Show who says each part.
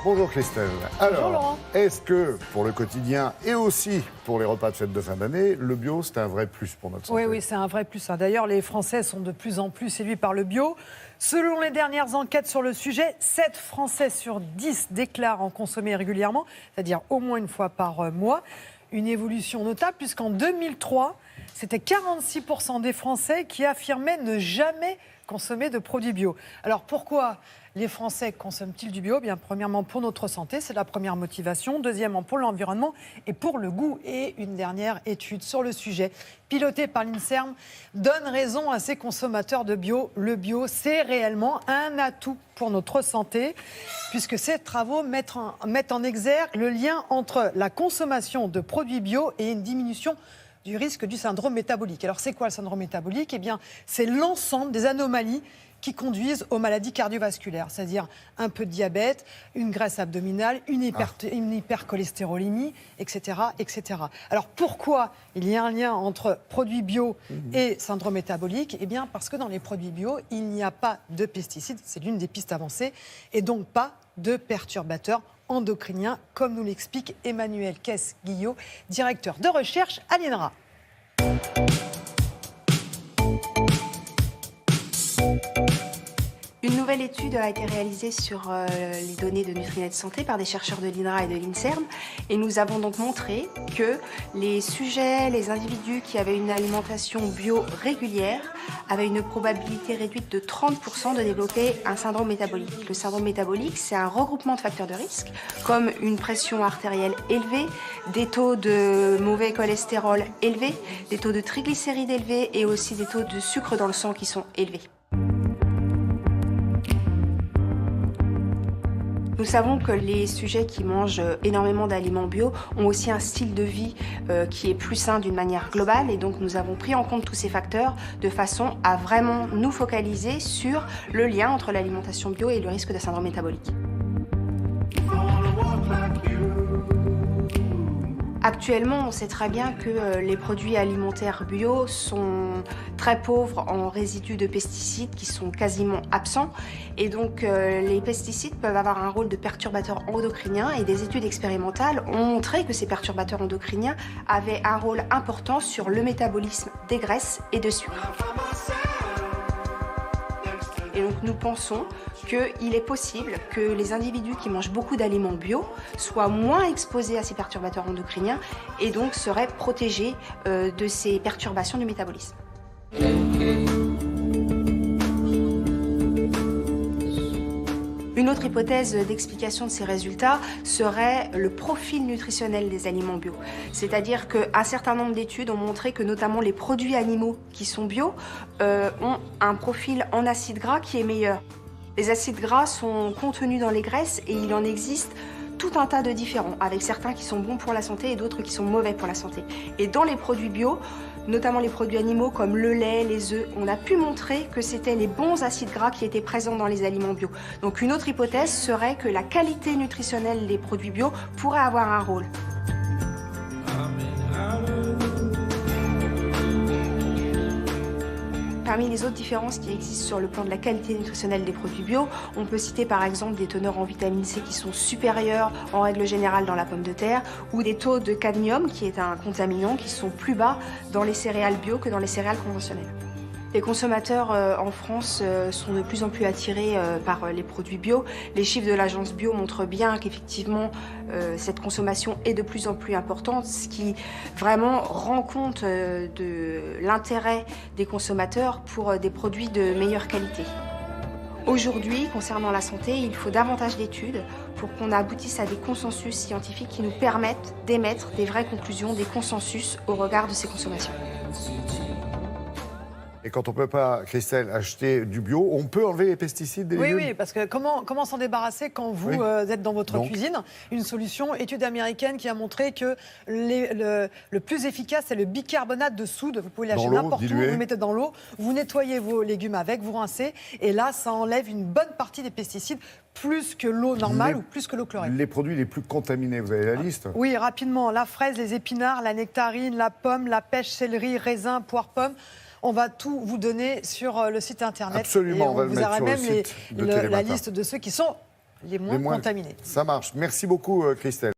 Speaker 1: Bonjour Christelle.
Speaker 2: Bonjour
Speaker 1: Alors,
Speaker 2: Laurent.
Speaker 1: est-ce que pour le quotidien et aussi pour les repas de fête de fin d'année, le bio c'est un vrai plus pour notre santé?
Speaker 2: Oui, c'est un vrai plus. D'ailleurs, les Français sont de plus en plus séduits par le bio. Selon les dernières enquêtes sur le sujet, 7 Français sur 10 déclarent en consommer régulièrement, c'est-à-dire au moins une fois par mois. Une évolution notable puisqu'en 2003, c'était 46% des Français qui affirmaient ne jamais consommer de produits bio. Alors pourquoi les Français consomment-ils du bio? Bien, premièrement, pour notre santé, c'est la première motivation. Deuxièmement, pour l'environnement et pour le goût. Et une dernière étude sur le sujet, pilotée par l'INSERM, donne raison à ces consommateurs de bio. Le bio, c'est réellement un atout pour notre santé, puisque ces travaux mettent en exergue le lien entre la consommation de produits bio et une diminution du risque du syndrome métabolique. Alors, c'est quoi le syndrome métabolique? Eh bien, c'est l'ensemble des anomalies qui conduisent aux maladies cardiovasculaires, c'est-à-dire un peu de diabète, une graisse abdominale, une hypercholestérolémie, etc., etc. Alors pourquoi il y a un lien entre produits bio et syndrome métabolique? Eh bien parce que dans les produits bio, il n'y a pas de pesticides, c'est l'une des pistes avancées, et donc pas de perturbateurs endocriniens, comme nous l'explique Emmanuel Kess-Guillot, directeur de recherche à l'INRA.
Speaker 3: Une nouvelle étude a été réalisée sur les données de Nutrinet Santé par des chercheurs de l'INRA et de l'INSERM. Et nous avons donc montré que les sujets, les individus qui avaient une alimentation bio régulière avaient une probabilité réduite de 30% de développer un syndrome métabolique. Le syndrome métabolique, c'est un regroupement de facteurs de risque, comme une pression artérielle élevée, des taux de mauvais cholestérol élevés, des taux de triglycérides élevés et aussi des taux de sucre dans le sang qui sont élevés. Nous savons que les sujets qui mangent énormément d'aliments bio ont aussi un style de vie qui est plus sain d'une manière globale, et donc nous avons pris en compte tous ces facteurs de façon à vraiment nous focaliser sur le lien entre l'alimentation bio et le risque de syndrome métabolique. Actuellement, on sait très bien que les produits alimentaires bio sont très pauvres en résidus de pesticides qui sont quasiment absents. Et donc, les pesticides peuvent avoir un rôle de perturbateur endocrinien, et des études expérimentales ont montré que ces perturbateurs endocriniens avaient un rôle important sur le métabolisme des graisses et de sucre. Et donc nous pensons qu'il est possible que les individus qui mangent beaucoup d'aliments bio soient moins exposés à ces perturbateurs endocriniens et donc seraient protégés de ces perturbations du métabolisme. Une autre hypothèse d'explication de ces résultats serait le profil nutritionnel des aliments bio. C'est-à-dire qu'un certain nombre d'études ont montré que notamment les produits animaux qui sont bio ont un profil en acides gras qui est meilleur. Les acides gras sont contenus dans les graisses et il en existe tout un tas de différents, avec certains qui sont bons pour la santé et d'autres qui sont mauvais pour la santé. Et dans les produits bio, notamment les produits animaux comme le lait, les œufs, on a pu montrer que c'était les bons acides gras qui étaient présents dans les aliments bio. Donc une autre hypothèse serait que la qualité nutritionnelle des produits bio pourrait avoir un rôle. Parmi les autres différences qui existent sur le plan de la qualité nutritionnelle des produits bio, on peut citer par exemple des teneurs en vitamine C qui sont supérieures en règle générale dans la pomme de terre, ou des taux de cadmium, qui est un contaminant, qui sont plus bas dans les céréales bio que dans les céréales conventionnelles. Les consommateurs en France sont de plus en plus attirés par les produits bio. Les chiffres de l'agence bio montrent bien qu'effectivement cette consommation est de plus en plus importante, ce qui vraiment rend compte de l'intérêt des consommateurs pour des produits de meilleure qualité. Aujourd'hui, concernant la santé, il faut davantage d'études pour qu'on aboutisse à des consensus scientifiques qui nous permettent d'émettre des vraies conclusions, des consensus au regard de ces consommations.
Speaker 1: Et quand on ne peut pas, Christelle, acheter du bio, on peut enlever les pesticides des légumes?
Speaker 2: Oui, parce que comment s'en débarrasser quand vous êtes dans votre cuisine? Une solution, étude américaine qui a montré que le plus efficace, c'est le bicarbonate de soude. Vous pouvez l'acheter n'importe où, vous le mettez dans l'eau, vous nettoyez vos légumes avec, vous rincez, et là, ça enlève une bonne partie des pesticides, plus que l'eau normale ou plus que l'eau chlorée.
Speaker 1: Les produits les plus contaminés, vous avez la liste?
Speaker 2: Oui, rapidement, la fraise, les épinards, la nectarine, la pomme, la pêche, céleri, raisin, poire, pomme. On va tout vous donner sur le site internet.
Speaker 1: Absolument,
Speaker 2: et
Speaker 1: on va le
Speaker 2: vous
Speaker 1: mettre
Speaker 2: aurez
Speaker 1: sur le
Speaker 2: même
Speaker 1: site de
Speaker 2: la
Speaker 1: Télématin.
Speaker 2: liste de ceux qui sont les moins contaminés.
Speaker 1: Ça marche. Merci beaucoup, Christelle.